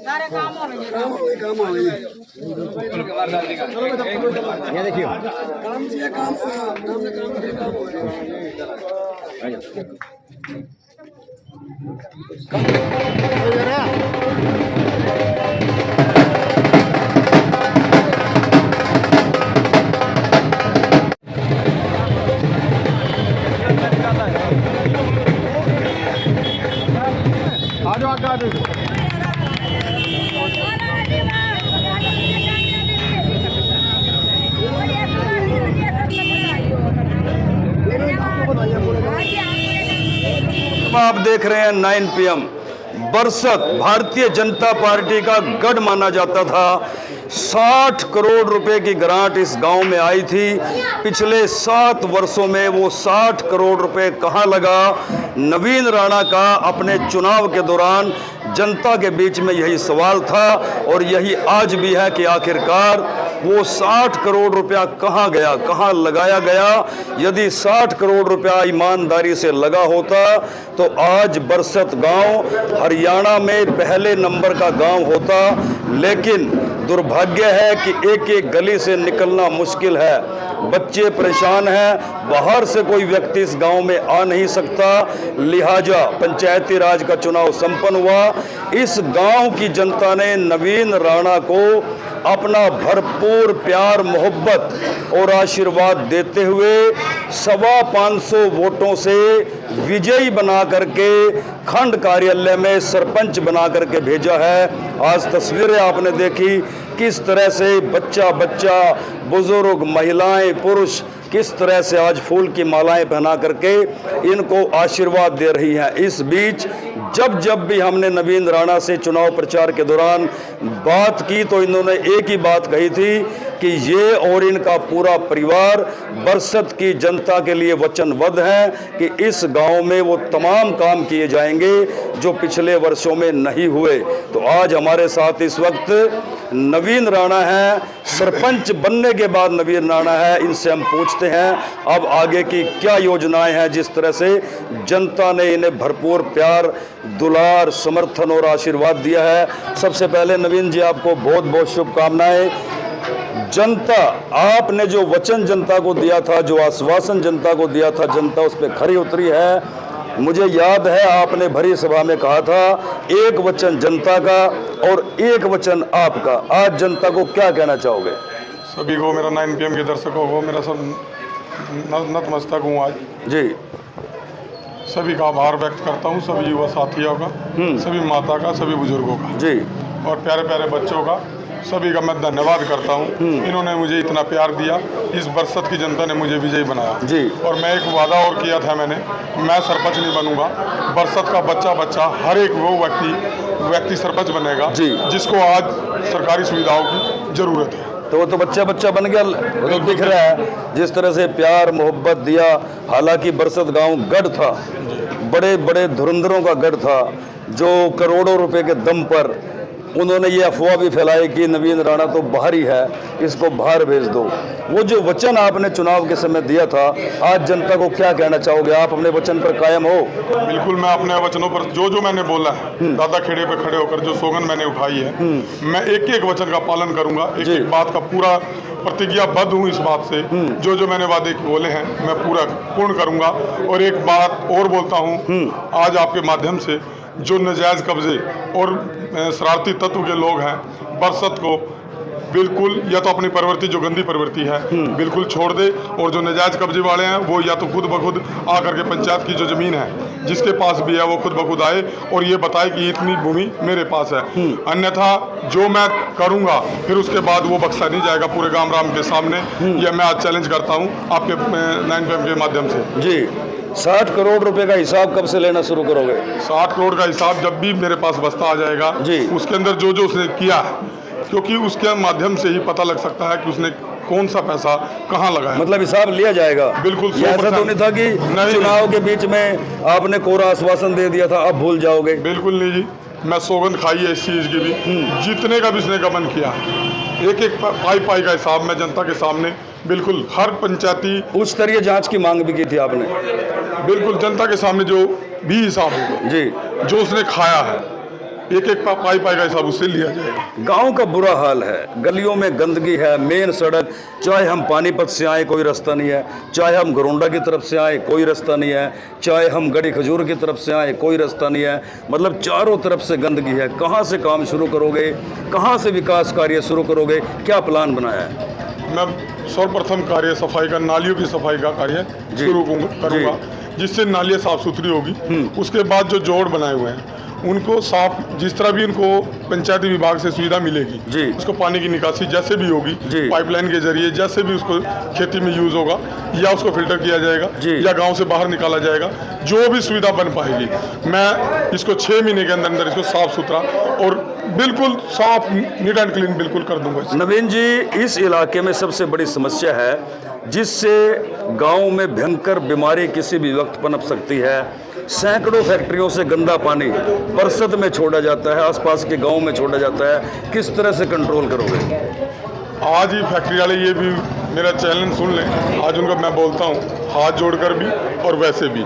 ये देखियो आप देख रहे हैं 9 PM। बरसत भारतीय जनता पार्टी का गढ़ माना जाता था। 60 करोड़ रुपए की ग्रांट इस गांव में आई थी। पिछले 7 वर्षों में वो 60 करोड़ रुपए कहां लगा? नवीन राणा का अपने चुनाव के दौरान जनता के बीच में यही सवाल था और यही आज भी है कि आखिरकार वो 60 करोड़ रुपया कहां गया, कहां लगाया गया? यदि 60 करोड़ रुपया ईमानदारी से लगा होता तो आज बरसत गांव हरियाणा में पहले नंबर का गांव होता। लेकिन दुर्भाग्य है कि एक एक गली से निकलना मुश्किल है, बच्चे परेशान हैं, बाहर से कोई व्यक्ति इस गांव में आ नहीं सकता। लिहाजा पंचायती राज का चुनाव संपन्न हुआ। इस गांव की जनता ने नवीन राणा को अपना भरपूर प्यार, मोहब्बत और आशीर्वाद देते हुए 525 वोटों से विजयी बना करके खंड कार्यालय में सरपंच बना करके भेजा है। आज तस्वीरें आपने देखी किस तरह से बच्चा बच्चा, बुजुर्ग, महिलाएं, पुरुष किस तरह से आज फूल की मालाएं पहना करके इनको आशीर्वाद दे रही हैं। इस बीच जब भी हमने नवीन राणा से चुनाव प्रचार के दौरान बात की तो इन्होंने एक ही बात कही थी कि ये और इनका पूरा परिवार बरसत की जनता के लिए वचनबद्ध हैं कि इस गांव में वो तमाम काम किए जाएंगे जो पिछले वर्षों में नहीं हुए। तो आज हमारे साथ इस वक्त नवीन राणा है, सरपंच बनने के बाद नवीन राणा है। इनसे हम पूछते हैं अब आगे की क्या योजनाएं हैं, जिस तरह से जनता ने इन्हें भरपूर प्यार, दुलार, समर्थन और आशीर्वाद दिया है। सबसे पहले नवीन जी आपको बहुत बहुत शुभकामनाएं। जनता, आपने जो वचन जनता को दिया था, जो आश्वासन जनता को दिया था, जनता उस पर खरी उतरी है। मुझे याद है आपने भरी सभा में कहा था एक वचन जनता का और एक वचन आपका। आज जनता को क्या कहना चाहोगे? सभी को, मेरा 9 PM के दर्शकों को मेरा सब नतमस्तक हूँ आज जी। सभी का आभार व्यक्त करता हूँ, सभी युवा साथियों का, सभी माता का, सभी बुजुर्गों का जी और प्यारे प्यारे बच्चों का, सभी का मैं धन्यवाद करता हूँ। इन्होंने मुझे इतना प्यार दिया, इस बरसत की जनता ने मुझे विजयी बनाया जी। और मैं एक वादा और किया था मैंने, मैं सरपंच नहीं बनूंगा, बरसत का बच्चा बच्चा हर एक वो व्यक्ति सरपंच बनेगा जी, जिसको आज सरकारी सुविधाओं की जरूरत है। तो वो तो बच्चा बच्चा बन गया, तो दिख रहा है जिस तरह से प्यार मोहब्बत दिया। हालांकि बरसत गांव गढ़ था, बड़े बड़े धुरंधरों का गढ़ था, जो करोड़ों रुपए के दम पर उन्होंने ये अफवाह भी फैलाई कि नवीन राणा तो बाहरी है, इसको बाहर भेज दो। वो जो वचन आपने चुनाव के समय दिया था, आज जनता को क्या कहना चाहोगे? आप अपने वचन पर कायम हो? बिल्कुल, मैं अपने वचनों पर जो मैंने बोला है, दादा खेड़े पे खड़े होकर जो सौगंध मैंने उठाई है, मैं एक एक वचन का पालन करूंगा, एक एक बात का पूरा प्रतिज्ञाबद्ध हूँ इस बात से। जो मैंने वादे बोले हैं मैं पूरा पूर्ण करूंगा। और एक बात और बोलता हूँ आज आपके माध्यम से, जो नाजायज कब्जे और शरारती तत्व के लोग हैं, बरसत को बिल्कुल या तो अपनी प्रवृत्ति, जो गंदी प्रवृत्ति है, बिल्कुल छोड़ दे। और जो नाजायज कब्जे वाले हैं वो या तो खुद ब खुद आकर के पंचायत की जो जमीन है जिसके पास भी है वो खुद ब खुद आए और ये बताए कि इतनी भूमि मेरे पास है। अन्यथा जो मैं करूंगा फिर उसके बाद वो बख्शा नहीं जाएगा पूरे गांव राम के सामने। यह मैं आज चैलेंज करता हूँ आपके 9 PM के माध्यम से जी। 60 करोड़ रुपए का हिसाब कब से लेना शुरू करोगे? 60 करोड़ का हिसाब जब भी मेरे पास बस्ता आ जाएगा जी, उसके अंदर जो उसने किया है, क्योंकि उसके माध्यम से ही पता लग सकता है कि उसने कौन सा पैसा कहाँ लगाया। मतलब हिसाब लिया जाएगा? बिल्कुल। ऐसा तो नहीं था कि चुनाव के बीच में आपने कोरा आश्वासन दे दिया था अब भूल जाओगे? बिल्कुल नहीं जी, मैं सौगंध खाई है इस चीज़ की भी, जितने का भी इसने गमन किया, एक एक पाई का हिसाब मैं जनता के सामने बिल्कुल हर पंचायती उच्च स्तरीय जांच की मांग भी की थी आपने? बिल्कुल, जनता के सामने जो भी हिसाब होगा जी, जो उसने खाया है एक एक पाई का हिसाब उससे लिया जाएगा। गांव का बुरा हाल है, गलियों में गंदगी है, मेन सड़क, चाहे हम पानीपत से आए कोई रास्ता नहीं है, चाहे हम घरोंडा की तरफ से आए कोई रास्ता नहीं है, चाहे हम गड़ी खजूर की तरफ से आए कोई रास्ता नहीं है। मतलब चारों तरफ से गंदगी है। कहाँ से काम शुरू करोगे, कहाँ से विकास कार्य शुरू करोगे, क्या प्लान बनाया है? मैं सर्वप्रथम कार्य सफाई का, नालियों की सफाई का कार्य शुरू करूँगा, जिससे नालियाँ साफ सुथरी होगी। उसके बाद जो जोड़ बनाए हुए हैं उनको साफ, जिस तरह भी उनको पंचायती विभाग से सुविधा मिलेगी जी, उसको पानी की निकासी जैसे भी होगी, पाइपलाइन के जरिए जैसे भी उसको खेती में यूज होगा, या उसको फिल्टर किया जाएगा या गांव से बाहर निकाला जाएगा, जो भी सुविधा बन पाएगी, मैं इसको 6 महीने के अंदर अंदर इसको साफ सुथरा और बिल्कुल साफ, नीट एंड क्लीन बिल्कुल कर दूंगा। नवीन जी, इस इलाके में सबसे बड़ी समस्या है जिससे गांव में भयंकर बीमारी किसी भी वक्त पनप सकती है। सैकड़ों फैक्ट्रियों से गंदा पानी बरसत में छोड़ा जाता है, आसपास के गांव में छोड़ा जाता है, किस तरह से कंट्रोल करोगे? आज ही फैक्ट्री वाले ये भी मेरा चैलेंज सुन लें, आज उनका मैं बोलता हूँ हाथ जोड़कर भी और वैसे भी,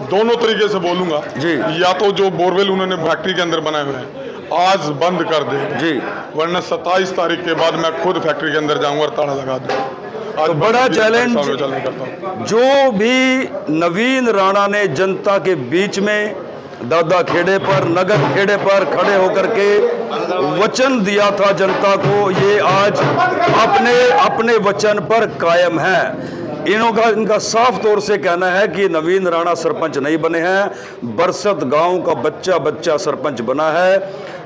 दोनों तरीके से बोलूँगा जी। या तो जो बोरवेल उन्होंने फैक्ट्री के अंदर बनाए हुए हैं आज बंद कर दे जी, वरना 27 तारीख के बाद मैं खुद फैक्ट्री के अंदर जाऊँगा और ताला लगा दूँगा। तो बड़ा चैलेंज जो भी नवीन राणा ने जनता के बीच में दादा खेड़े पर, नगर खेड़े पर खड़े होकर के वचन दिया था जनता को, ये आज अपने वचन पर कायम है। इनका साफ तौर से कहना है कि नवीन राणा सरपंच नहीं बने हैं, बरसत गांव का बच्चा बच्चा सरपंच बना है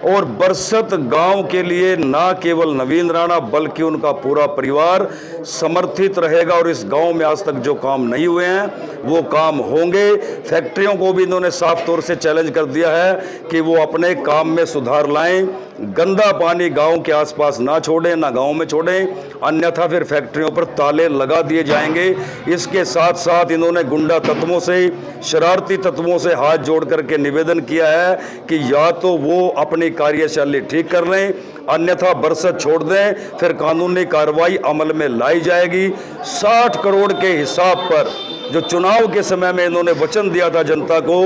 और बरसत गांव के लिए ना केवल नवीन राणा बल्कि उनका पूरा परिवार समर्थित रहेगा और इस गांव में आज तक जो काम नहीं हुए हैं वो काम होंगे। फैक्ट्रियों को भी इन्होंने साफ तौर से चैलेंज कर दिया है कि वो अपने काम में सुधार लाएं, गंदा पानी गांव के आसपास ना छोड़ें, ना गांव में छोड़ें, अन्यथा फिर फैक्ट्रियों पर ताले लगा दिए जाएंगे। इसके साथ साथ इन्होंने गुंडा तत्वों से, शरारती तत्वों से हाथ जोड़ करके निवेदन किया है कि या तो वो अपनी कार्यशैली ठीक कर लें, अन्यथा बरसत छोड़ दें, फिर कानूनी कार्रवाई अमल में लाई जाएगी। 60 करोड़ के हिसाब पर जो चुनाव के समय में इन्होंने वचन दिया था जनता को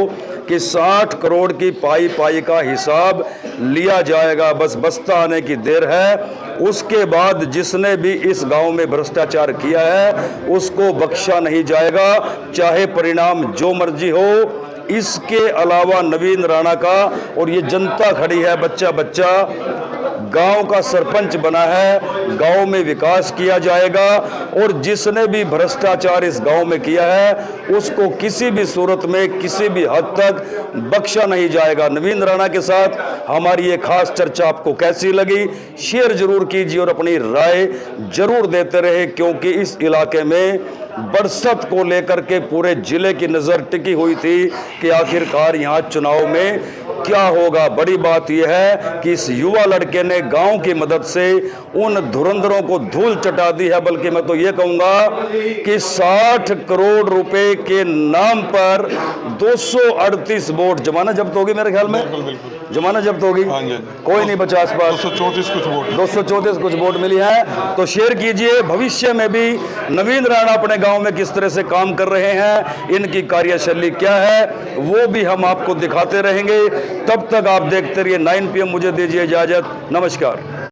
कि 60 करोड़ की पाई का हिसाब लिया जाएगा, बस बस्ता आने की देर है। उसके बाद जिसने भी इस गांव में भ्रष्टाचार किया है उसको बख्शा नहीं जाएगा, चाहे परिणाम जो मर्जी हो। इसके अलावा नवीन राणा का, और ये जनता खड़ी है, बच्चा बच्चा गांव का सरपंच बना है, गांव में विकास किया जाएगा और जिसने भी भ्रष्टाचार इस गांव में किया है उसको किसी भी सूरत में, किसी भी हद तक बख्शा नहीं जाएगा। नवीन राणा के साथ हमारी ये खास चर्चा आपको कैसी लगी, शेयर जरूर कीजिए और अपनी राय जरूर देते रहे, क्योंकि इस इलाके में बरसत को लेकर के पूरे जिले की नजर टिकी हुई थी कि आखिरकार यहाँ चुनाव में क्या होगा। बड़ी बात यह है कि इस युवा लड़के ने गांव की मदद से उन धुरंधरों को धूल चटा दी है, बल्कि मैं तो ये कहूंगा कि 60 करोड़ रुपए के नाम पर 238 वोट, जमाना जब्त होगी मेरे ख्याल में, जमाना जब्त होगी, कोई नहीं बचा आसपास, 234 कुछ वोट मिली है। तो शेयर कीजिए, भविष्य में भी नवीन राणा अपने गांव में किस तरह से काम कर रहे हैं, इनकी कार्यशैली क्या है, वो भी हम आपको दिखाते रहेंगे। तब तक आप देखते रहिए 9 PM। मुझे दीजिए इजाजत, नमस्कार।